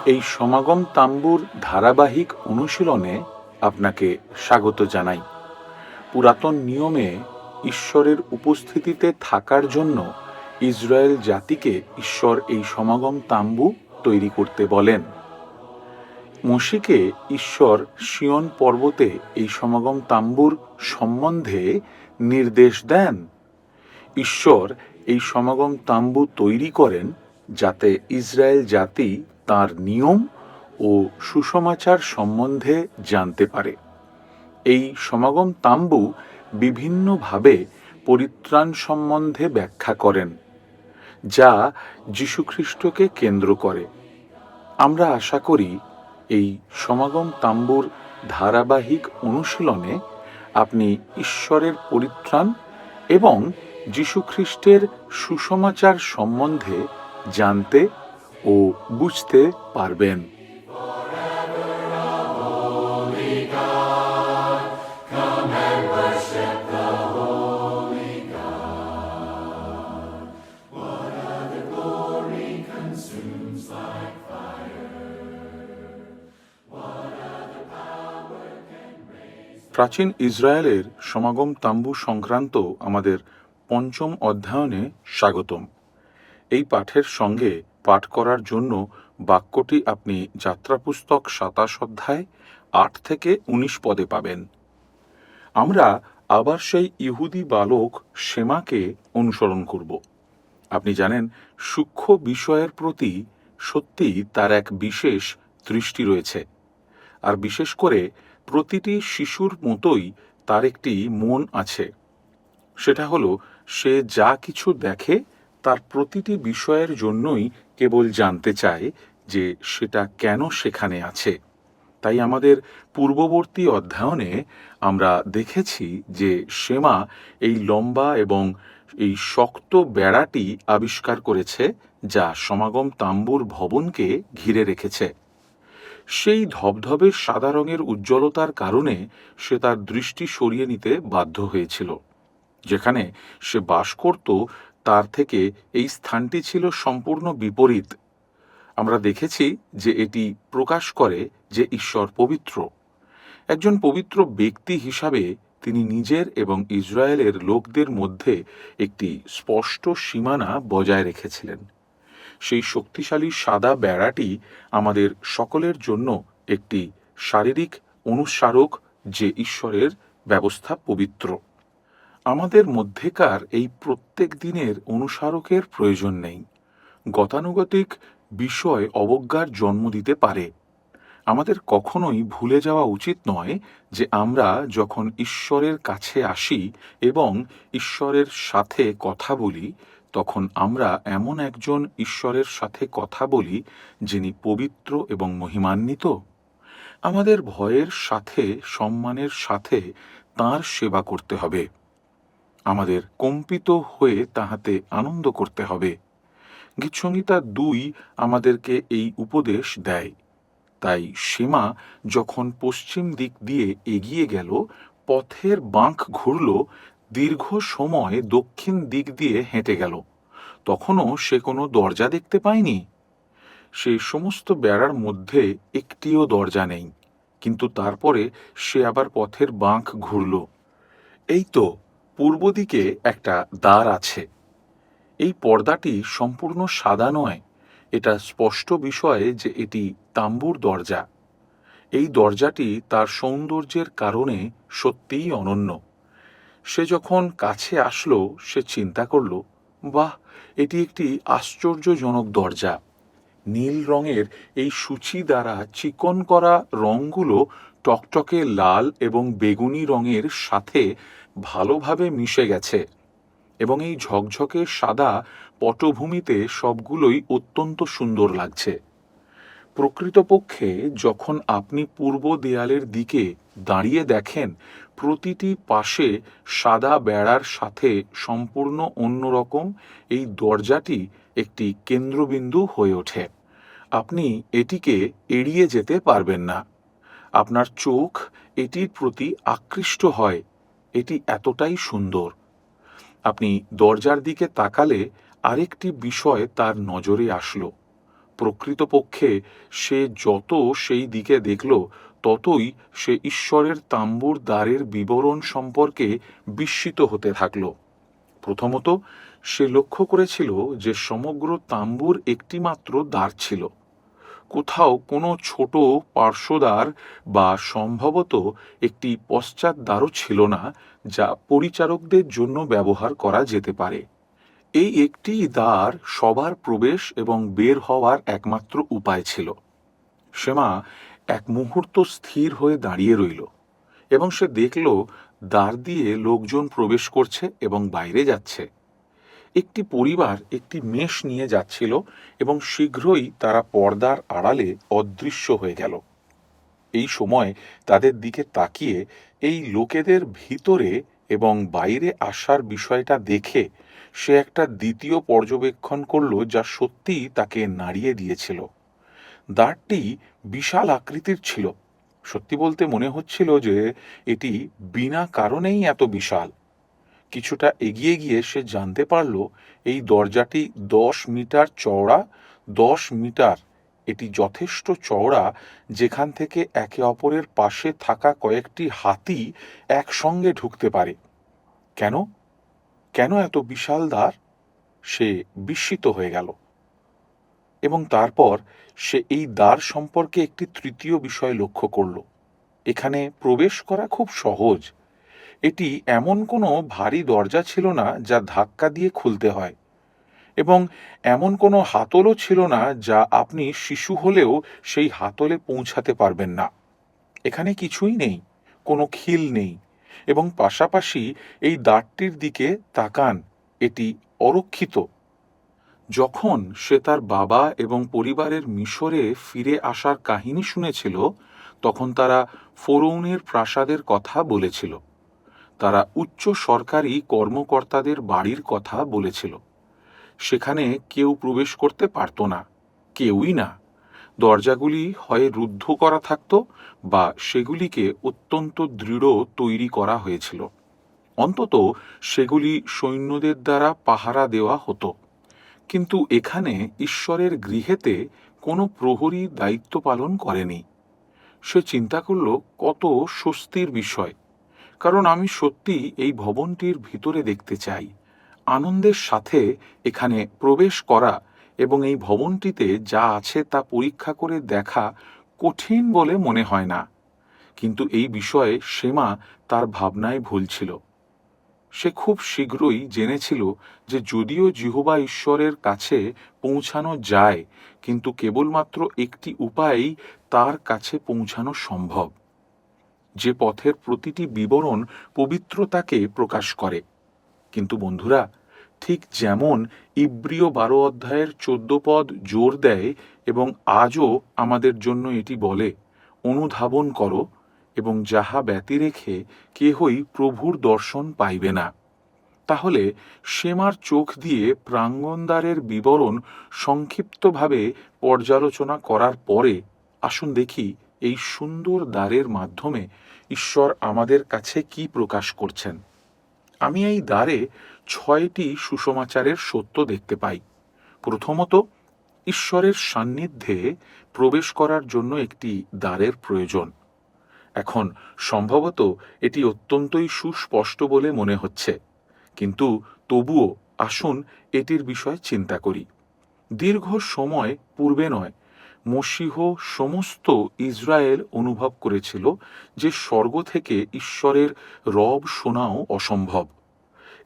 এই সমাগম তাম্বুর ধারাবাহিক অনুশীলনে আপনাকে স্বাগত জানাই। পুরাতন নিয়মে ঈশ্বরের উপস্থিতিতে থাকার জন্য ইসরায়েল জাতিকে ঈশ্বর এই সমাগম তাম্বু তৈরি করতে বলেন। মোশিকে ঈশ্বর সিয়ন পর্বতে এই সমাগম তাম্বুর সম্বন্ধে নির্দেশ দেন। ঈশ্বর এই সমাগম তাম্বু তৈরি করেন যাতে ইসরায়েল জাতি তার নিয়ম ও সুসমাচার সম্বন্ধে জানতে পারে। এই সমাগম তাম্বু বিভিন্নভাবে পরিত্রাণ সম্বন্ধে ব্যাখ্যা করেন, যা যীশুখ্রিস্টকে কেন্দ্র করে। আমরা আশা করি এই সমাগম তাম্বুর ধারাবাহিক অনুশীলনে আপনি ঈশ্বরের পরিত্রাণ এবং যীশুখ্রিস্টের সুসমাচার সম্বন্ধে জানতে ও বুঝতে পারবেন। প্রাচীন ইসরায়েলের সমাগম তাম্বু সংক্রান্ত আমাদের পঞ্চম অধ্যায়নে স্বাগতম। এই পাঠের সঙ্গে পাঠ করার জন্য বাক্যটি আপনি যাত্রা পুস্তক ২৭ অধ্যায় ৮ থেকে ১৯ পদে পাবেন। আমরা আবার সেই ইহুদি বালক শেমাকে অনুসরণ করব। আপনি জানেন, সূক্ষ্ম বিষয়ের প্রতি সত্যিই তার এক বিশেষ দৃষ্টি রয়েছে, আর বিশেষ করে প্রতিটি শিশুর মতোই তার একটি মন আছে। সেটা হলো, সে যা কিছু দেখে তার প্রতিটি বিষয়ের জন্যই কেবল জানতে চায় যে সেটা কেন সেখানে আছে। তাই আমাদের পূর্ববর্তী অধ্যায়নে আমরা দেখেছি যে শেমা এই লম্বা এবং এই শক্ত বেড়াটি আবিষ্কার করেছে, যা সমাগম তাম্বুর ভবনকে ঘিরে রেখেছে। সেই ধবধবে সাদা রঙের উজ্জ্বলতার কারণে সে তার দৃষ্টি সরিয়ে নিতে বাধ্য হয়েছিল। যেখানে সে বাস করত তার থেকে এই স্থানটি ছিল সম্পূর্ণ বিপরীত। আমরা দেখেছি যে এটি প্রকাশ করে যে ঈশ্বর পবিত্র। একজন পবিত্র ব্যক্তি হিসাবে তিনি নিজের এবং ইসরায়েলের লোকদের মধ্যে একটি স্পষ্ট সীমানা বজায় রেখেছিলেন। সেই শক্তিশালী সাদা বেড়াটি আমাদের সকলের জন্য একটি শারীরিক অনুস্মারক যে ঈশ্বরের ব্যবস্থা পবিত্র। আমাদের মধ্যেকার এই প্রত্যেক দিনের অনুস্মারকের প্রয়োজন নেই। গতানুগতিক বিষয় অবজ্ঞার জন্ম দিতে পারে। আমাদের কখনোই ভুলে যাওয়া উচিত নয় যে আমরা যখন ঈশ্বরের কাছে আসি এবং ঈশ্বরের সাথে কথা বলি, তখন আমরা এমন একজন ঈশ্বরের সাথে কথা বলি যিনি পবিত্র এবং মহিমান্বিত। আমাদের ভয়ের সাথে সম্মানের সাথে তাঁর সেবা করতে হবে। আমাদের কম্পিত হয়ে তাহাতে আনন্দ করতে হবে। গীতসংহিতা ২ আমাদেরকে এই উপদেশ দেয়। তাই শেমা যখন পশ্চিম দিক দিয়ে এগিয়ে গেল, পথের বাঁক ঘুরল, দীর্ঘ সময় দক্ষিণ দিক দিয়ে হেঁটে গেল, তখনও সে কোনো দরজা দেখতে পায়নি। সেই সমস্ত বেড়ার মধ্যে একটিও দরজা নেই, কিন্তু তারপরে সে আবার পথের বাঁক ঘুরল। এই তো পূর্ব দিকে একটা দ্বার আছে। এই পর্দাটি সম্পূর্ণ সাদা নয়। এটা স্পষ্ট বিষয় যে এটি তাম্বুর দরজা। এই দরজাটি তার সৌন্দর্যের কারণে সত্যিই অনন্য। সে যখন কাছে আসলো, সে চিন্তা করল, বাহ, এটি একটি আশ্চর্যজনক দরজা। নীল রঙের এই সূচি দ্বারা চিকন করা রঙগুলো টকটকে লাল এবং বেগুনি রঙের সাথে ভালোভাবে মিশে গেছে, এবং এই ঝকঝকে সাদা পটভূমিতে সবগুলোই অত্যন্ত সুন্দর লাগছে। প্রকৃতপক্ষে যখন আপনি পূর্ব দেয়ালের দিকে দাঁড়িয়ে দেখেন, প্রতিটি পাশে সাদা বেড়ার সাথে সম্পূর্ণ অন্যরকম এই দরজাটি একটি কেন্দ্রবিন্দু হয়ে ওঠে। আপনি এটিকে এড়িয়ে যেতে পারবেন না। আপনার চোখ এটির প্রতি আকৃষ্ট হয়। এটি এতটাই সুন্দর। আপনি দরজার দিকে তাকালে আরেকটি বিষয় তার নজরে আসলো। প্রকৃতপক্ষে সে যত সেই দিকে দেখল, ততই সে ঈশ্বরের তাম্বুর দ্বারের বিবরণ সম্পর্কে বিস্মিত হতে থাকল। প্রথমত সে লক্ষ্য করেছিল যে সমগ্র তাম্বুর একটিমাত্র দ্বার ছিল। কোথাও কোনো ছোট পার্শ্বদ্বার বা সম্ভবত একটি পশ্চাৎ দ্বারও ছিল না, যা পরিচারকদের জন্য ব্যবহার করা যেতে পারে। এই একটি দ্বার সবার প্রবেশ এবং বের হওয়ার একমাত্র উপায় ছিল। সেমা এক মুহূর্ত স্থির হয়ে দাঁড়িয়ে রইল এবং সে দেখল দ্বার দিয়ে লোকজন প্রবেশ করছে এবং বাইরে যাচ্ছে। একটি পরিবার একটি মেষ নিয়ে যাচ্ছিল এবং শীঘ্রই তারা পর্দার আড়ালে অদৃশ্য হয়ে গেল। এই সময় তাদের দিকে তাকিয়ে এই লোকেদের ভিতরে এবং বাইরে আসার বিষয়টা দেখে সে একটা দ্বিতীয় পর্যবেক্ষণ করল, যা সত্যিই তাকে নাড়িয়ে দিয়েছিল। দ্বারটি বিশাল আকৃতির ছিল। সত্যি বলতে মনে হচ্ছিল যে এটি বিনা কারণেই এত বিশাল। কিছুটা এগিয়ে গিয়ে সে জানতে পারল এই দরজাটি 10 মিটার চওড়া। 10 মিটার এটি যথেষ্ট চওড়া যেখান থেকে একে অপরের পাশে থাকা কয়েকটি হাতি একসঙ্গে ঢুকতে পারে। কেন কেন এত বিশাল দ্বার? সে বিস্মিত হয়ে গেল এবং তারপর সে এই দ্বার সম্পর্কে একটি তৃতীয় বিষয় লক্ষ্য করল। এখানে প্রবেশ করা খুব সহজ। এটি এমন কোনো ভারী দরজা ছিল না যা ধাক্কা দিয়ে খুলতে হয়, এবং এমন কোনো হাতলও ছিল না যা আপনি শিশু হলেও সেই হাতলে পৌঁছাতে পারবেন না। এখানে কিছুই নেই, কোনো খিল নেই, এবং পাশাপাশি এই দ্বারটির দিকে তাকান, এটি অরক্ষিত। যখন সে তার বাবা এবং পরিবারের মিশরে ফিরে আসার কাহিনী শুনেছিল, তখন তারা ফোরৌনের প্রাসাদের কথা বলেছিল। তারা উচ্চ সরকারি কর্মকর্তাদের বাড়ির কথা বলেছিল। সেখানে কেউ প্রবেশ করতে পারত না, কেউই না। দরজাগুলি হয় রুদ্ধ করা থাকত বা সেগুলিকে অত্যন্ত দৃঢ় তৈরি করা হয়েছিল। অন্তত সেগুলি সৈন্যদের দ্বারা পাহারা দেওয়া হতো। কিন্তু এখানে ঈশ্বরের গৃহেতে কোনো প্রহরী দায়িত্ব পালন করেনি। সে চিন্তা করল, কত স্বস্তির বিষয়, কারণ আমি সত্যি এই ভবনটির ভিতরে দেখতে চাই। আনন্দের সাথে এখানে প্রবেশ করা এবং এই ভবনটিতে যা আছে তা পরীক্ষা করে দেখা কঠিন বলে মনে হয় না। কিন্তু এই বিষয়ে সেমা তার ভাবনায় ভুল ছিল। সে খুব শীঘ্রই জেনেছিল যে যদিও জিহোবা ঈশ্বরের কাছে পৌঁছানো যায়, কিন্তু কেবলমাত্র একটি উপায়েই তার কাছে পৌঁছানো সম্ভব, যে পথের প্রতিটি বিবরণ পবিত্রতাকে প্রকাশ করে। কিন্তু বন্ধুরা, ঠিক যেমন ইব্রিয় 12 অধ্যায়ের 14 পদ জোর দেয় এবং আজও আমাদের জন্য এটি বলে, অনুধাবন করো এবং যাহা ব্যতি রেখে কেহই প্রভুর দর্শন পাইবে না। তাহলে সেমার চোখ দিয়ে প্রাঙ্গণদ্বারের বিবরণ সংক্ষিপ্তভাবে পর্যালোচনা করার পরে আসুন দেখি এই সুন্দর দ্বারের মাধ্যমে ঈশ্বর আমাদের কাছে কি প্রকাশ করছেন। আমি এই দ্বারে 6টি সুসমাচারের সত্য দেখতে পাই। প্রথমত, ঈশ্বরের সান্নিধ্যে প্রবেশ করার জন্য একটি দ্বারের প্রয়োজন। এখন সম্ভবত এটি অত্যন্তই সুস্পষ্ট বলে মনে হচ্ছে, কিন্তু তবুও আসুন এটির বিষয়ে চিন্তা করি। দীর্ঘ সময় পূর্বে নয়, মশীহ সমস্ত ইসরায়েল অনুভব করেছিল যে স্বর্গ থেকে ঈশ্বরের রব শোনাও অসম্ভব।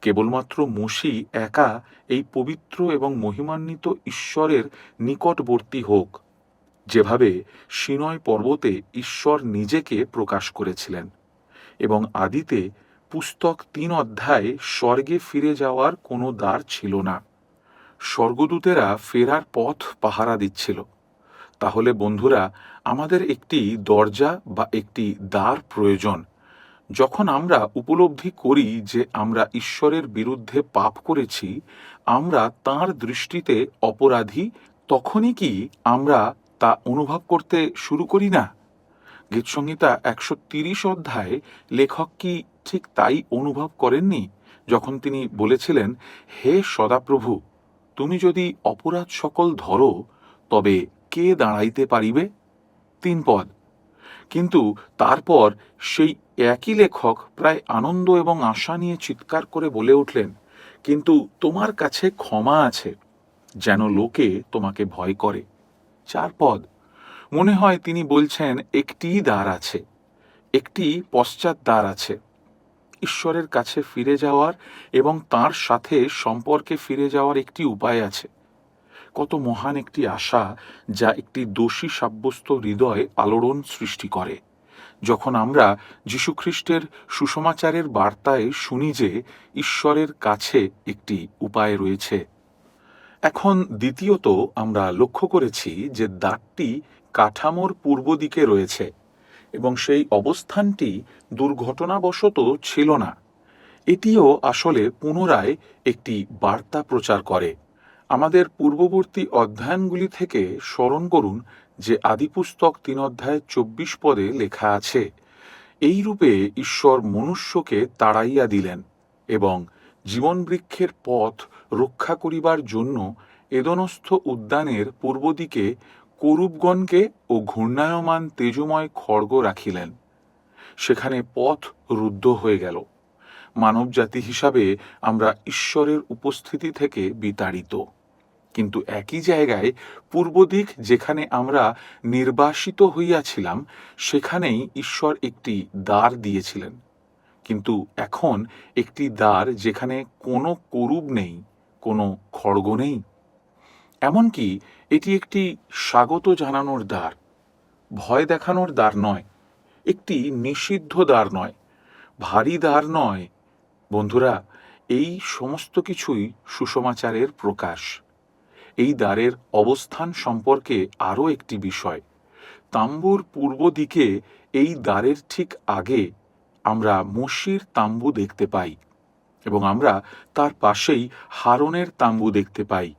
কেবলমাত্র মসি একা এই পবিত্র এবং মহিমান্বিত ঈশ্বরের নিকটবর্তী হোক, যেভাবে সিনয় পর্বতে ঈশ্বর নিজেকে প্রকাশ করেছিলেন। এবং আদিতে পুস্তক 3 অধ্যায়ে স্বর্গে ফিরে যাওয়ার কোনো দ্বার ছিল না। স্বর্গদূতেরা ফেরার পথ পাহারা দিচ্ছিল। তাহলে বন্ধুরা, আমাদের একটি দরজা বা একটি দ্বার প্রয়োজন। যখন আমরা উপলব্ধি করি যে আমরা ঈশ্বরের বিরুদ্ধে পাপ করেছি, আমরা তাঁর দৃষ্টিতে অপরাধী, তখনই কি আমরা তা অনুভব করতে শুরু করি না? গীতসংহিতা 130 অধ্যায়ে লেখক কি ঠিক তাই অনুভব করেননি, যখন তিনি বলেছিলেন, হে সদাপ্রভু, তুমি যদি অপরাধ সকল ধরো, তবে কে দাঁড়াইতে পারিবে? 3 পদ। কিন্তু তারপর সেই একই লেখক প্রায় আনন্দ এবং আশা নিয়ে চিৎকার করে বলে উঠলেন, কিন্তু তোমার কাছে ক্ষমা আছে, যেন লোকে তোমাকে ভয় করে। 4 পদ। মনে হয় তিনি বলছেন একটিই দ্বার আছে, একটি পশ্চাৎ দ্বার আছে। ঈশ্বরের কাছে ফিরে যাওয়ার এবং তার সাথে সম্পর্কে ফিরে যাওয়ার একটি উপায় আছে। কত মহান একটি আশা, যা একটি দোষী সাব্যস্ত হৃদয় আলোড়ন সৃষ্টি করে যখন আমরা যীশুখ্রিস্টের সুসমাচারের বার্তায় শুনি যে ঈশ্বরের কাছে একটি উপায় রয়েছে। এখন দ্বিতীয়ত আমরা লক্ষ্য করেছি যে দ্বারটি কাঠামোর পূর্ব দিকে রয়েছে এবং সেই অবস্থানটি দুর্ঘটনাবশত ছিল না। এটিও আসলে পুনরায় একটি বার্তা প্রচার করে। আমাদের পূর্ববর্তী অধ্যায়নগুলি থেকে স্মরণ করুন যে আদিপুস্তক 3 অধ্যায় 24 পদে লেখা আছে, এইরূপে ঈশ্বর মনুষ্যকে তাড়াইয়া দিলেন এবং জীবনবৃক্ষের পথ রক্ষা করিবার জন্য এদনস্থ উদ্যানের পূর্ব দিকে করুবগণকে ও ঘূর্ণায়মান তেজময় খড়গ রাখিলেন। সেখানে পথ রুদ্ধ হয়ে গেল। মানবজাতি হিসাবে আমরা ঈশ্বরের উপস্থিতি থেকে বিতাড়িত, কিন্তু একই জায়গায় পূর্ব দিক যেখানে আমরা নির্বাসিত হইয়াছিলাম সেখানেই ঈশ্বর একটি দ্বার দিয়েছিলেন। কিন্তু এখন একটি দ্বার যেখানে কোনো করুব নেই, কোনো খড়গ নেই। এমনকি এটি একটি স্বাগত জানানোর দ্বার, ভয় দেখানোর দ্বার নয়, একটি নিষিদ্ধ দ্বার নয়, ভারী দ্বার নয়। বন্ধুরা, এই সমস্ত কিছুই সুসমাচারের প্রকাশ। এই দ্বারের অবস্থান সম্পর্কে আরও একটি বিষয়। তাম্বুর পূর্ব দিকে এই দ্বারের ঠিক আগে আমরা মোশির তাম্বু দেখতে পাই এবং আমরা তার পাশেই হারনের তাম্বু দেখতে পাই।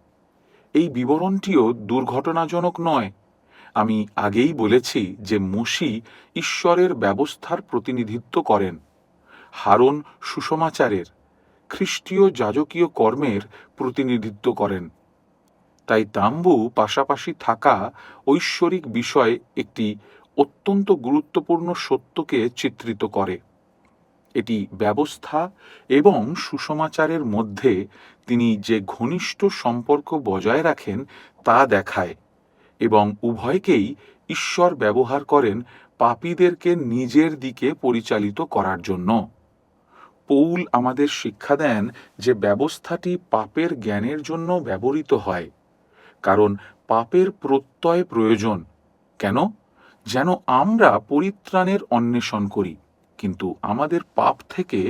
এই বিবরণটিও দুর্ঘটনাজনক নয়। আমি আগেই বলেছি যে মোশি ঈশ্বরের ব্যবস্থার প্রতিনিধিত্ব করেন, হারন সুসমাচারের, খ্রিস্টীয় যাজকীয় কর্মের প্রতিনিধিত্ব করেন। তাই তাম্বু পাশাপাশি থাকা ঐশ্বরিক বিষয় একটি অত্যন্ত গুরুত্বপূর্ণ সত্যকে চিত্রিত করে। এটি ব্যবস্থা এবং সুসমাচারের মধ্যে তিনি যে ঘনিষ্ঠ সম্পর্ক বজায় রাখেন তা দেখায় এবং উভয়কেই ঈশ্বর ব্যবহার করেন পাপীদেরকে নিজের দিকে পরিচালিত করার জন্য। পৌল আমাদের শিক্ষা দেন যে ব্যবস্থাটি পাপের জ্ঞানের জন্য ব্যবহৃত হয়, কারণ পাপের প্রত্যয় প্রয়োজন। কেন? যেন আমরা পরিত্রাণের অন্বেষণ করি। কিন্তু আমাদের পাপ থেকে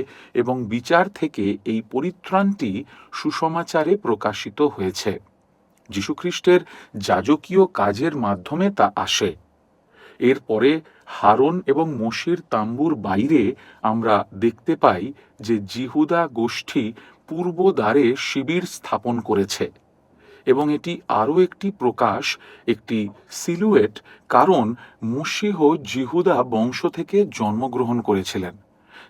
এবং বিচার থেকে এই পরিত্রাণটি সুসমাচারে প্রকাশিত হয়েছে। যীশুখ্রিস্টের যাজকীয় কাজের মাধ্যমে তা আসে। এরপরে হারন এবং মোশির তাম্বুর বাইরে আমরা দেখতে পাই যে জিহুদা গোষ্ঠী পূর্ব দ্বারে শিবির স্থাপন করেছে এবং এটি আরও একটি প্রকাশ, একটি সিলুয়েট, কারণ মশীহ জিহুদা বংশ থেকে জন্মগ্রহণ করেছিলেন,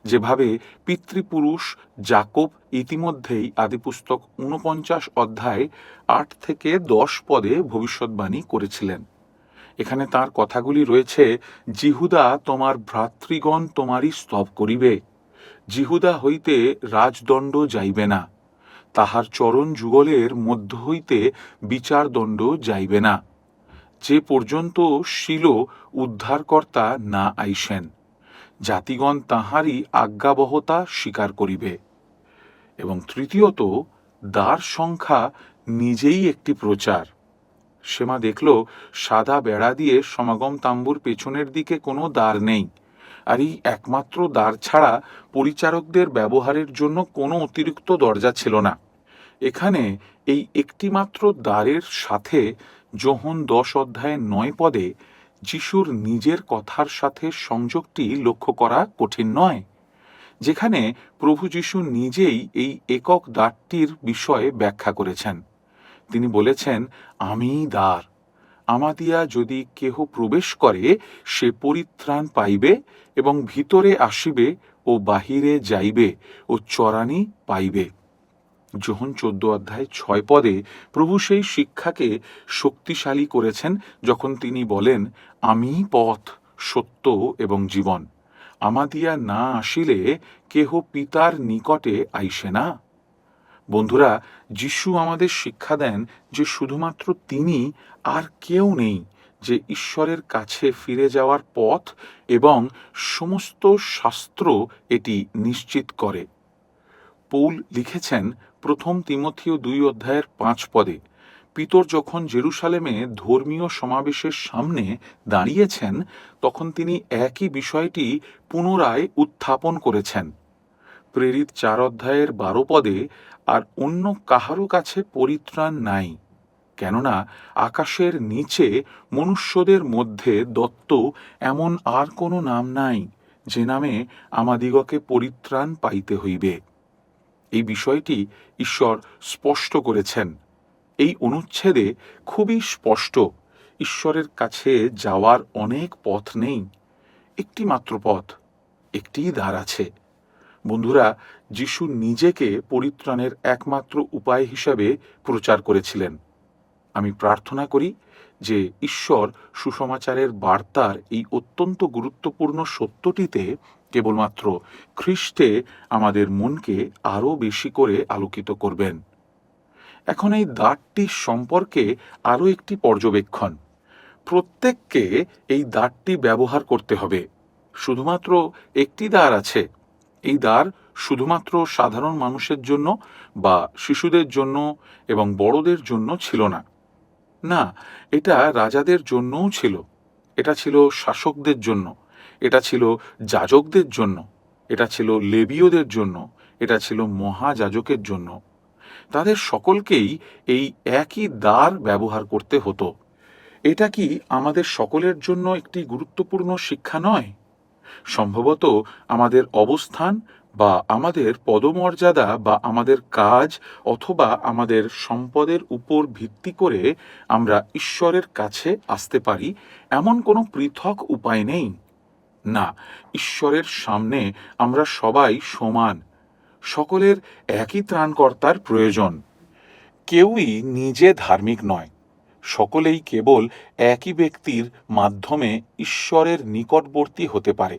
যেভাবে পিতৃপুরুষ যাকব ইতিমধ্যেই আদিপুস্তক 49 অধ্যায় 8 থেকে 10 পদে ভবিষ্যৎবাণী করেছিলেন। এখানে তার কথাগুলি রয়েছে, জিহুদা তোমার ভ্রাতৃগণ তোমারই স্তব করিবে, জিহুদা হইতে রাজদণ্ড যাইবে না, তাহার চরণ যুগলের মধ্য হইতে বিচারদণ্ড যাইবে না, যে পর্যন্ত শিলো উদ্ধারকর্তা না আইসেন, জাতিগণ তাহারই আজ্ঞাবহতা স্বীকার করিবে। এবং তৃতীয়ত, দ্বার সংখ্যা নিজেই একটি প্রচার। সেমা দেখল সাদা বেড়া দিয়ে সমাগম তাম্বুর পেছনের দিকে কোনো দ্বার নেই, আর এই একমাত্র দ্বার ছাড়া পরিচারকদের ব্যবহারের জন্য কোনো অতিরিক্ত দরজা ছিল না। এখানে এই একটিমাত্র দ্বারের সাথে যোহন 10 অধ্যায় 9 পদে যিশুর নিজের কথার সাথে সংযোগটি লক্ষ্য করা কঠিন নয়, যেখানে প্রভু যিশু নিজেই এই একক দ্বারটির বিষয়ে ব্যাখ্যা করেছেন। তিনি বলেছেন, আমিই দ্বার, আমাদিয়া যদি কেহ প্রবেশ করে সে পরিত্রাণ পাইবে এবং ভিতরে আসিবে ও বাহিরে যাইবে ও চরানি পাইবে। যোহন 14:6 প্রভু সেই শিক্ষাকে শক্তিশালী করেছেন যখন তিনি বলেন, আমি পথ, সত্য এবং জীবন, আমাদিয়া না আসিলে কেহ পিতার নিকটে আইসে না। বন্ধুরা, যিশু আমাদের শিক্ষা দেন যে শুধুমাত্র তিনি, আর কেউ নেই, যে ঈশ্বরের কাছে ফিরে যাওয়ার পথ, এবং সমস্ত শাস্ত্র এটি নিশ্চিত করে। পৌল লিখেছেন 1 তিমথিয় 2:5, পিতর যখন জেরুসালেমে ধর্মীয় সমাবেশের সামনে দাঁড়িয়েছেন, তখন তিনি একই বিষয়টি পুনরায় উত্থাপন করেছেন। প্রেরিত 4:12, আর অন্য কাহারও কাছে পরিত্রাণ নাই, কেননা আকাশের নিচে মনুষ্যদের মধ্যে দত্ত এমন আর কোনো নাম নাই, যে নামে আমাদিগকে পরিত্রাণ পাইতে হইবে। এই বিষয়টি ঈশ্বর স্পষ্ট করেছেন। এই অনুচ্ছেদে খুবই স্পষ্ট, ঈশ্বরের কাছে যাওয়ার অনেক পথ নেই, একটি মাত্র পথ, একটিই দ্বার আছে। বন্ধুরা, যিশু নিজেকে পরিত্রাণের একমাত্র উপায় হিসাবে প্রচার করেছিলেন। আমি প্রার্থনা করি যে ঈশ্বর সুসমাচারের বার্তার এই অত্যন্ত গুরুত্বপূর্ণ সত্যটিতে কেবলমাত্র খ্রিস্টে আমাদের মনকে আরও বেশি করে আলোকিত করবেন। এখন এই দ্বারটির সম্পর্কে আরও একটি পর্যবেক্ষণ। প্রত্যেককে এই দ্বারটি ব্যবহার করতে হবে। শুধুমাত্র একটি দ্বার আছে। এই দ্বার শুধুমাত্র সাধারণ মানুষের জন্য বা শিশুদের জন্য এবং বড়দের জন্য ছিল না। না, এটা রাজাদের জন্যও ছিল, এটা ছিল শাসকদের জন্য, এটা ছিল যাজকদের জন্য, এটা ছিল লেবীয়দের জন্য, এটা ছিল মহাযাজকের জন্য। তাদের সকলকেই এই একই দ্বার ব্যবহার করতে হতো। এটা কি আমাদের সকলের জন্য একটি গুরুত্বপূর্ণ শিক্ষা নয়? সম্ভবত আমাদের অবস্থান বা আমাদের পদমর্যাদা বা আমাদের কাজ অথবা আমাদের সম্পদের উপর ভিত্তি করে আমরা ঈশ্বরের কাছে আসতে পারি এমন কোনো পৃথক উপায় নেই। না, ঈশ্বরের সামনে আমরা সবাই সমান। সকলের একই ত্রাণকর্তার প্রয়োজন। কেউই নিজে ধার্মিক নয়। সকলেই কেবল একই ব্যক্তির মাধ্যমে ঈশ্বরের নিকটবর্তী হতে পারে।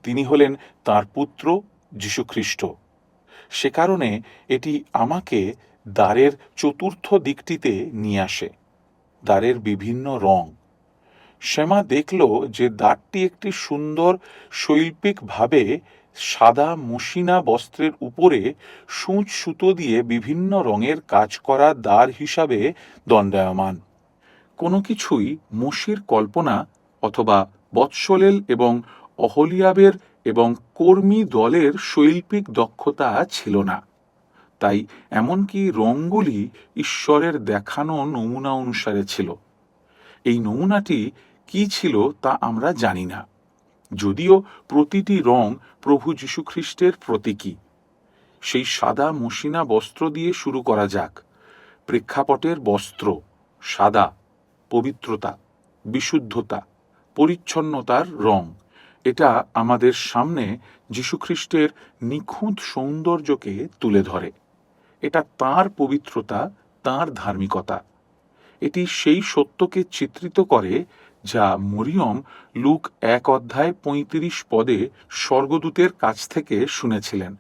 তিনি হলেন তাঁর পুত্র যীশুখ্রিস্ট। সে কারণে এটি আমাকে দ্বারের চতুর্থ দিকটিতে নিয়ে আসে। দ্বারের বিভিন্ন রং। শ্যামা দেখল যে দ্বারটি একটি সুন্দর শৈল্পিকভাবে সাদা মসিনা বস্ত্রের উপরে সূচ সুতো দিয়ে বিভিন্ন রঙের কাজ করা দ্বার হিসাবে দণ্ডায়মান। কোনো কিছুই মসির কল্পনা অথবা বৎসলেল এবং অহলিয়াবের এবং কর্মী দলের শৈল্পিক দক্ষতা ছিল না। তাই এমনকি রঙগুলি ঈশ্বরের দেখানো নমুনা অনুসারে ছিল। এই নমুনাটি কি ছিল তা আমরা জানি না, যদিও প্রতিটি রং প্রভু যীশুখ্রিস্টের প্রতীকী। সেই সাদা মসিনা বস্ত্র দিয়ে শুরু করা যাক। প্রেক্ষাপটের বস্ত্র সাদা, পবিত্রতা, বিশুদ্ধতা, পরিচ্ছন্নতার রং। এটা আমাদের সামনে যীশুখ্রিস্টের নিখুঁত সৌন্দর্যকে তুলে ধরে। এটা তাঁর পবিত্রতা, তাঁর ধার্মিকতা। এটি সেই সত্যকে চিত্রিত করে যা মরিয়ম লুক 1:35 স্বর্গদূতের কাছ থেকে শুনেছিলেন,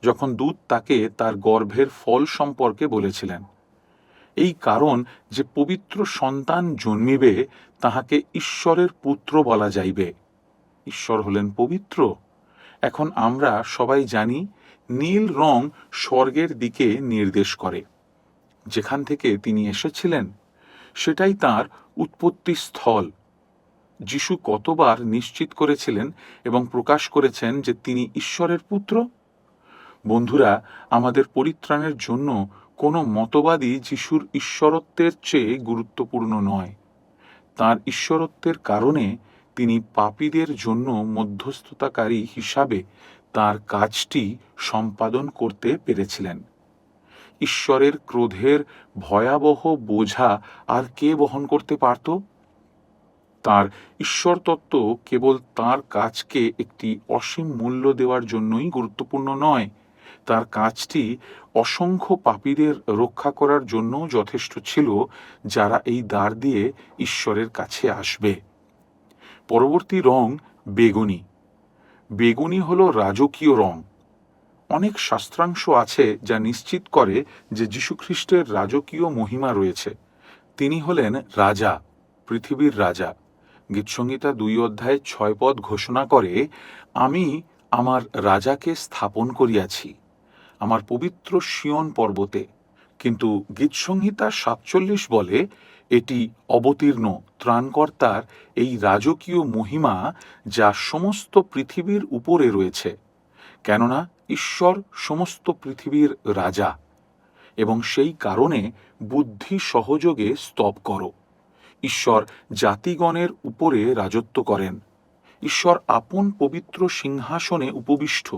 যখন দূত তাকে তার গর্ভের ফল সম্পর্কে বলেছিলেন। এই কারণ যে পবিত্র সন্তান জন্মিবে, তাহাকে ঈশ্বরের পুত্র বলা যাইবে। ঈশ্বর হলেন পবিত্র। এখন আমরা সবাই জানি নীল রং স্বর্গের দিকে নির্দেশ করে। যেখান থেকে তিনি এসেছিলেন সেটাই তাঁর উৎপত্তি স্থল। যিশু কতবার নিশ্চিত করেছিলেন এবং প্রকাশ করেছেন যে তিনি ঈশ্বরের পুত্র। বন্ধুরা, আমাদের পরিত্রাণের জন্য কোনো মতবাদী যিশুর ঈশ্বরত্বের চেয়ে গুরুত্বপূর্ণ নয়। তাঁর ঈশ্বরত্বের কারণে তিনি পাপীদের জন্য মধ্যস্থতাকারী হিসাবে তাঁর কাজটি সম্পাদন করতে পেরেছিলেন। ঈশ্বরের ক্রোধের ভয়াবহ বোঝা আর কে বহন করতে পারত? তাঁর ঈশ্বর তত্ত্ব কেবল তাঁর কাজকে একটি অসীম মূল্য দেওয়ার জন্যই গুরুত্বপূর্ণ নয়, তার কাজটি অসংখ্য পাপীদের রক্ষা করার জন্যও যথেষ্ট ছিল, যারা এই দ্বার দিয়ে ঈশ্বরের কাছে আসবে। পরবর্তী রং বেগুনি। বেগুনি হলো রাজকীয় রং। অনেক শাস্ত্রাংশ আছে যা নিশ্চিত করে যে যীশুখ্রিস্টের রাজকীয় মহিমা রয়েছে। তিনি হলেন রাজা, পৃথিবীর রাজা। গীতসংহিতা 2:6 ঘোষণা করে, আমি আমার রাজাকে স্থাপন করিয়াছি আমার পবিত্র সিয়ন পর্বতে। কিন্তু গীতসংহিতা 47 বলে, এটি অবতীর্ণ ত্রাণকর্তার এই রাজকীয় মহিমা যা সমস্ত পৃথিবীর উপরে রয়েছে, কেননা ঈশ্বর সমস্ত পৃথিবীর রাজা, এবং সেই কারণে বুদ্ধি সহযোগে স্তব করো। ঈশ্বর জাতিগণের উপরে রাজত্ব করেন। ঈশ্বর আপন পবিত্র সিংহাসনে উপবিষ্ট।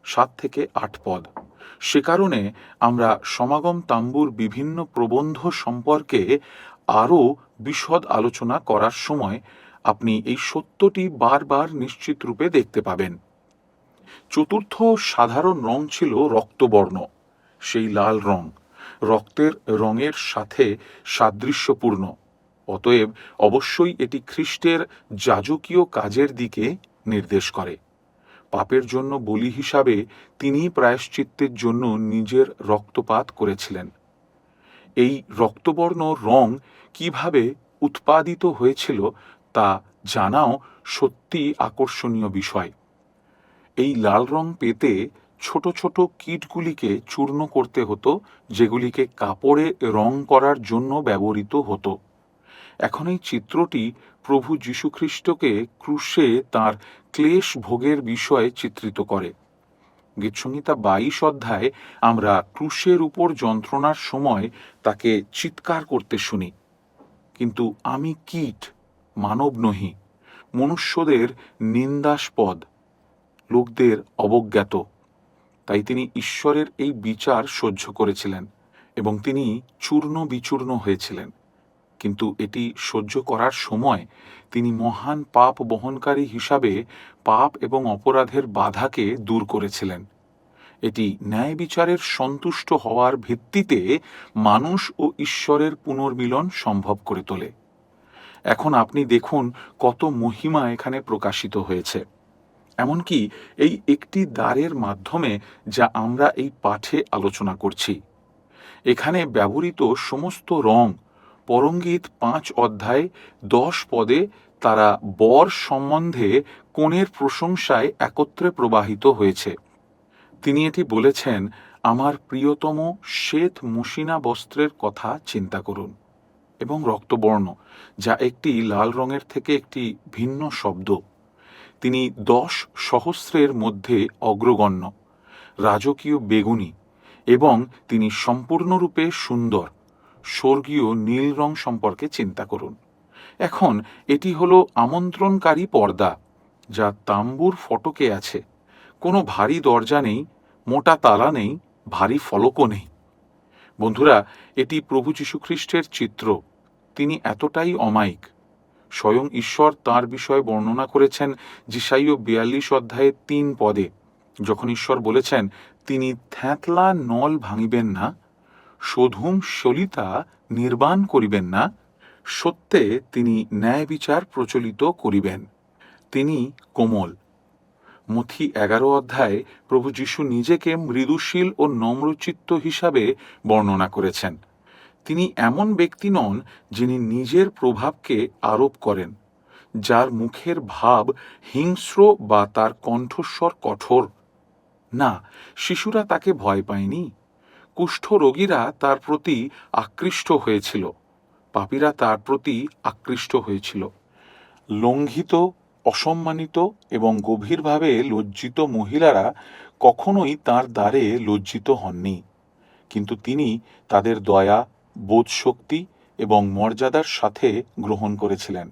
7-8 পদ। সে কারণে আমরা সমাগম তাম্বুর বিভিন্ন প্রবন্ধ সম্পর্কে আরও বিশদ আলোচনা করার সময় আপনি এই সত্যটি বারবার নিশ্চিত রূপে দেখতে পাবেন। চতুর্থ সাধারণ রং ছিল রক্তবর্ণ, সেই লাল রং, রক্তের রঙের সাথে সাদৃশ্যপূর্ণ। অতএব অবশ্যই এটি খ্রিস্টের যাজকীয় কাজের দিকে নির্দেশ করে। পাপের জন্য বলি হিসাবে তিনি প্রায়শ্চিত্তের জন্য নিজের রক্তপাত করেছিলেন। এই রক্তবর্ণ রং কিভাবে উৎপাদিত হয়েছিল তা জানাও সত্যি আকর্ষণীয় বিষয়। এই লাল রং পেতে ছোট ছোট কীটগুলিকে চূর্ণ করতে হতো, যেগুলিকে কাপড়ে রং করার জন্য ব্যবহৃত হতো। এখন এই চিত্রটি প্রভু যীশুখ্রিস্টকে ক্রুশে তাঁর ক্লেশ ভোগের বিষয়ে চিত্রিত করে। গীতসংহিতা 22 আমরা ক্রুশের উপর যন্ত্রণার সময় তাকে চিৎকার করতে শুনি, কিন্তু আমি কীট, মানব নহি, মনুষ্যদের নিন্দাস্পদ, লোকদের অবজ্ঞাত। তাই তিনি ঈশ্বরের এই বিচার সহ্য করেছিলেন এবং তিনি চূর্ণ বিচূর্ণ হয়েছিলেন। কিন্তু এটি সহ্য করার সময় তিনি মহান পাপ বহনকারী হিসাবে পাপ এবং অপরাধের বাধাকে দূর করেছিলেন। এটি ন্যায় বিচারের সন্তুষ্ট হওয়ার ভিত্তিতে মানুষ ও ঈশ্বরের পুনর্মিলন সম্ভব করে তোলে। এখন আপনি দেখুন কত মহিমা এখানে প্রকাশিত হয়েছে। এমনকি এই একটি দ্বারের মাধ্যমে যা আমরা এই পাঠে আলোচনা করছি। এখানে ব্যবহৃত সমস্ত রং পরঙ্গীত 5:10 পদে তারা বর সম্বন্ধে কনের প্রশংসায় একত্রে প্রবাহিত হয়েছে। তিনি এটি বলেছেন, আমার প্রিয়তম শ্বেত মুশিনা বস্ত্রের কথা চিন্তা করুন। এবং রক্তবর্ণ, যা একটি লাল রঙের থেকে একটি ভিন্ন শব্দ। তিনি 10 সহস্রের মধ্যে অগ্রগণ্য, রাজকীয় বেগুনি, এবং তিনি সম্পূর্ণরূপে সুন্দর স্বর্গীয় নীল রং সম্পর্কে চিন্তা করুন। এখন এটি হলো আমন্ত্রণকারী পর্দা, যা তাম্বুর ফটকে আছে। কোনো ভারী দরজা নেই, মোটা তালা নেই, ভারী ফলকও নেই। বন্ধুরা, এটি প্রভু যীশুখ্রিস্টের চিত্র। তিনি এতটাই অমায়িক। স্বয়ং ঈশ্বর তাঁর বিষয়ে বর্ণনা করেছেন যিশাইয় 42:3 পদে, যখন ঈশ্বর বলেছেন, তিনি থ্যাঁতলা নল ভাঙিবেন না, শোধুম সলিতা নির্বাণ করিবেন না, সত্যে তিনি ন্যায় বিচার প্রচলিত করিবেন। তিনি কোমল। মথি 11 প্রভু যীশু নিজেকে মৃদুশীল ও নম্রচিত্ত হিসাবে বর্ণনা করেছেন। তিনি এমন ব্যক্তি নন যিনি নিজের প্রভাবকে আরোপ করেন, যার মুখের ভাব হিংস্র বা তার কণ্ঠস্বর কঠোর। না, শিশুরা তাকে ভয় পায়নি। কুষ্ঠরোগীরা তার প্রতি আকৃষ্ট হয়েছিল, পাপীরা তার প্রতি আকৃষ্ট হয়েছিল। লঙ্ঘিত, অসম্মানিত এবং গভীরভাবে লজ্জিত মহিলারা কখনোই তাঁর দ্বারে লজ্জিত হননি, কিন্তু তিনি তাদের দয়া, বোধশক্তি এবং মর্যাদার সাথে গ্রহণ করেছিলেন।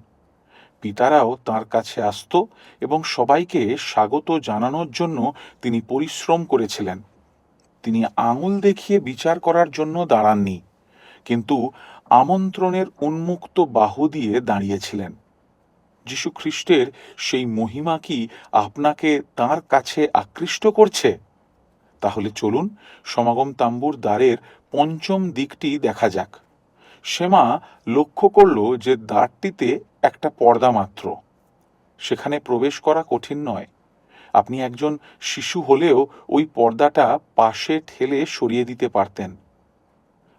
পিতারাও তাঁর কাছে আসত এবং সবাইকে স্বাগত জানানোর জন্য তিনি পরিশ্রম করেছিলেন। তিনি আঙুল দেখিয়ে বিচার করার জন্য দাঁড়াননি, কিন্তু আমন্ত্রণের উন্মুক্ত বাহু দিয়ে দাঁড়িয়েছিলেন। যীশু খ্রিস্টের সেই মহিমা কি আপনাকে তাঁর কাছে আকৃষ্ট করছে? তাহলে চলুন সমাগম তাম্বুর দ্বারের পঞ্চম দিকটি দেখা যাক। সেমা লক্ষ্য করল যে দ্বারটিতে একটা পর্দা মাত্র। সেখানে প্রবেশ করা কঠিন নয়। আপনি একজন শিশু হলেও ওই পর্দাটা পাশে ঠেলে সরিয়ে দিতে পারতেন।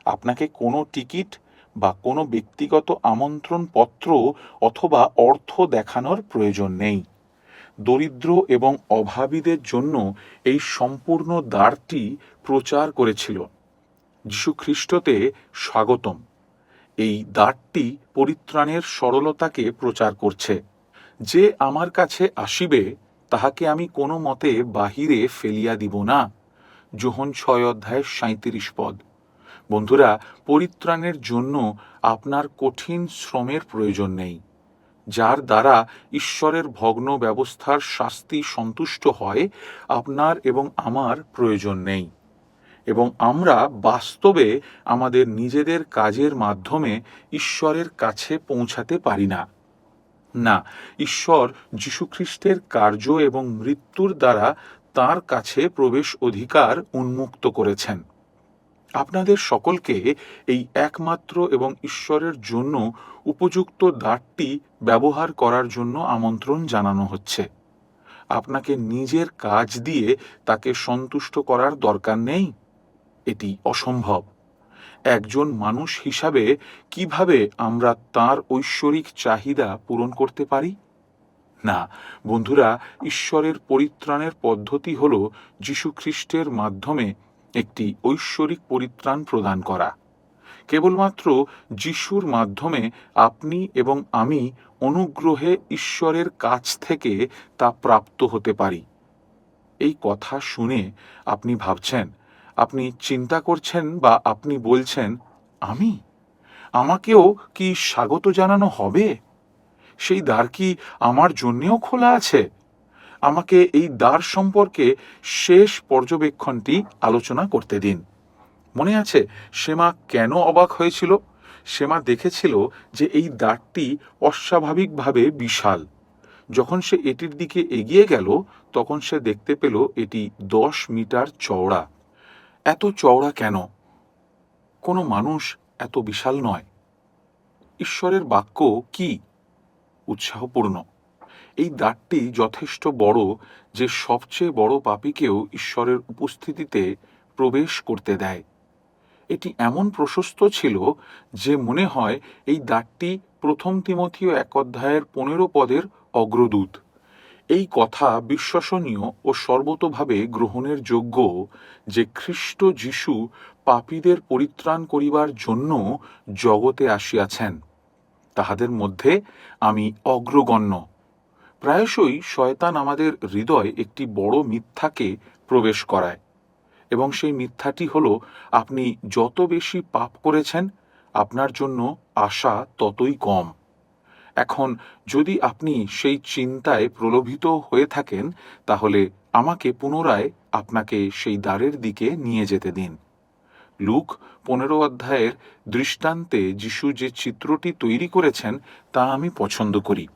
আপনাকে কোনো টিকিট বা কোনো ব্যক্তিগত আমন্ত্রণ পত্র অথবা অর্থ দেখানোর প্রয়োজন নেই। দরিদ্র এবং অভাবীদের জন্য এই সম্পূর্ণ দ্বারটি প্রচার করেছিল যীশু খ্রিস্টতে স্বাগতম। এই দ্বারটি পরিত্রাণের সরলতাকে প্রচার করছে। যে আমার কাছে আসিবে তাহাকে আমি কোনো মতে বাহিরে ফেলিয়া দিব না। যোহন 6:37 বন্ধুরা, পরিত্রাণের জন্য আপনার কঠিন শ্রমের প্রয়োজন নেই। যার দ্বারা ঈশ্বরের ভগ্ন ব্যবস্থার শাস্তি সন্তুষ্ট হয়, আপনার এবং আমার প্রয়োজন নেই। এবং আমরা বাস্তবে আমাদের নিজেদের কাজের মাধ্যমে ঈশ্বরের কাছে পৌঁছাতে পারি না। না, ঈশ্বর যীশুখ্রিস্টের কার্য এবং মৃত্যুর দ্বারা তার কাছে প্রবেশ অধিকার উন্মুক্ত করেছেন। আপনাদের সকলকে এই একমাত্র এবং ঈশ্বরের জন্য উপযুক্ত দ্বারটি ব্যবহার করার জন্য আমন্ত্রণ জানানো হচ্ছে। আপনাকে নিজের কাজ দিয়ে তাকে সন্তুষ্ট করার দরকার নেই। এটি অসম্ভব। একজন মানুষ হিসাবে কিভাবে আমরা তার ঐশ্বরিক চাহিদা পূরণ করতে পারি? না বন্ধুরা, ঈশ্বরের পরিত্রাণের পদ্ধতি হল যীশুখ্রিস্টের মাধ্যমে একটি ঐশ্বরিক পরিত্রাণ প্রদান করা। কেবলমাত্র যিশুর মাধ্যমে আপনি এবং আমি অনুগ্রহে ঈশ্বরের কাছ থেকে তা প্রাপ্ত হতে পারি। এই কথা শুনে আপনি ভাবছেন, আপনি চিন্তা করছেন বা আপনি বলছেন, আমাকেও কি স্বাগত জানানো হবে? সেই দ্বার কি আমার জন্যেও খোলা আছে? আমাকে এই দ্বার সম্পর্কে শেষ পর্যবেক্ষণটি আলোচনা করতে দিন। মনে আছে সেমা কেন অবাক হয়েছিল? সেমা দেখেছিল যে এই দ্বারটি অস্বাভাবিকভাবে বিশাল। যখন সে এটির দিকে এগিয়ে গেল তখন সে দেখতে পেল এটি 10 মিটার চওড়া। এত চওড়া কেন? কোনো মানুষ এত বিশাল নয়। ঈশ্বরের বাক্য কি উৎসাহপূর্ণ! এই দ্বারটি যথেষ্ট বড় যে সবচেয়ে বড় পাপীকেও ঈশ্বরের উপস্থিতিতে প্রবেশ করতে দেয়। এটি এমন প্রশস্ত ছিল যে মনে হয় এই দ্বারটি 1 তিমথিও 1:15 অগ্রদূত। এই কথা বিশ্বসনীয় ও সর্বতোভাবে গ্রহণের যোগ্য যে খ্রিস্ট যীশু পাপীদের পরিত্রাণ করিবার জন্য জগতে আসিয়াছেন। তাহাদের মধ্যে আমি অগ্রগণ্য। প্রায়শই শয়তান আমাদের হৃদয় একটি বড় মিথ্যাকে প্রবেশ করায়, এবং সেই মিথ্যাটি হল আপনি যত বেশি পাপ করেছেন আপনার জন্য আশা ততই কম। এখন যদি আপনি সেই চিন্তায় প্রলোভিত হয়ে থাকেন তাহলে আমাকে পুনরায় আপনাকে সেই দ্বারের দিকে নিয়ে যেতে দিন। লুক 15 দৃষ্টান্তে যিশু যে চিত্রটি তৈরি করেছেন তা আমি পছন্দ করি।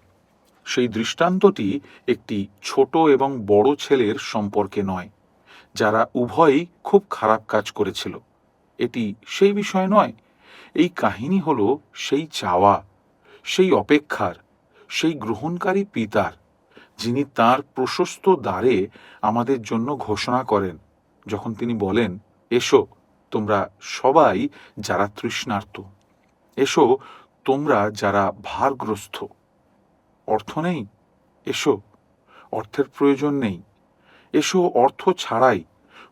সেই দৃষ্টান্তটি একটি ছোট এবং বড় ছেলের সম্পর্কে নয়, যারা উভয়ই খুব খারাপ কাজ করেছিল। এটি সেই বিষয় নয়। এই কাহিনী হল সেই চাওয়া, সেই অপেক্ষার, সেই গ্রহণকারী পিতার, যিনি তার প্রশস্ত দ্বারে আমাদের জন্য ঘোষণা করেন যখন তিনি বলেন, এসো তোমরা সবাই যারা তৃষ্ণার্ত, এসো তোমরা যারা ভারগ্রস্ত। অর্থ নেই? এসো, অর্থের প্রয়োজন নেই। এসো অর্থ ছাড়াই,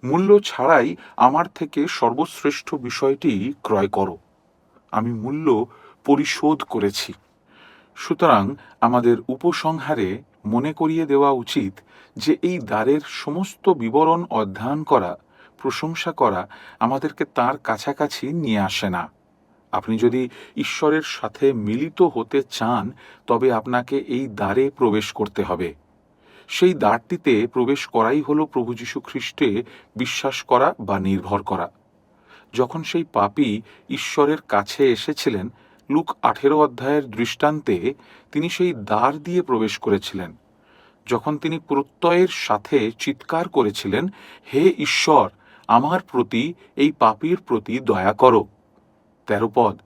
মূল্য ছাড়াই আমার থেকে সর্বশ্রেষ্ঠ বিষয়টি ক্রয় করো। আমি মূল্য পরিশোধ করেছি। সুতরাং আমাদের উপসংহারে মনে করিয়ে দেওয়া উচিত যে এই দ্বারের সমস্ত বিবরণ অধ্যয়ন করা, প্রশংসা করা আমাদেরকে তার কাছাকাছি নিয়ে আসে না। আপনি যদি ঈশ্বরের সাথে মিলিত হতে চান তবে আপনাকে এই দ্বারে প্রবেশ করতে হবে। সেই দ্বারটিতে প্রবেশ করাই হলো প্রভু যীশু খ্রিস্টে বিশ্বাস করা বা নির্ভর করা। যখন সেই পাপী ঈশ্বরের কাছে এসেছিলেন, লুক 18 দৃষ্টান্তে তিনি সেই দ্বার দিয়ে প্রবেশ করেছিলেন। যখন তিনি প্রত্যয়ের সাথে চিৎকার করেছিলেন, হে ঈশ্বর, আমার প্রতি, এই পাপীর প্রতি দয়া করো। ১৩ পদ,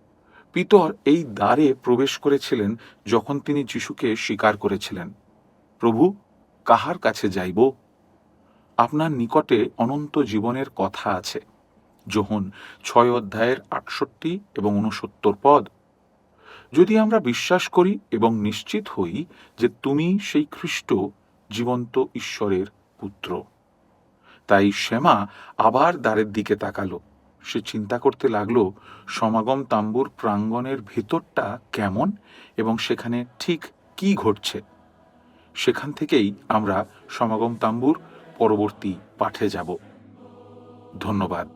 পিতর এই দ্বারে প্রবেশ করেছিলেন যখন তিনি যিশুকে স্বীকার করেছিলেন, প্রভু, কাহার কাছে যাইব? আপনার নিকটে অনন্ত জীবনের কথা আছে। যোহন ৬ অধ্যায়ের ৬৮ এবং ৬৯ পদ। যদি আমরা বিশ্বাস করি এবং নিশ্চিত হই যে তুমি সেই খ্রিস্ট, জীবন্ত ঈশ্বরের পুত্র। তাই শ্যামা আবার দ্বারের দিকে তাকালো। সে চিন্তা করতে লাগলো সমাগম তাম্বুর প্রাঙ্গণের ভেতরটা কেমন এবং সেখানে ঠিক কি ঘটছে। সেখান থেকেই আমরা সমাগম তাম্বুর পরবর্তী পাঠে যাব। ধন্যবাদ।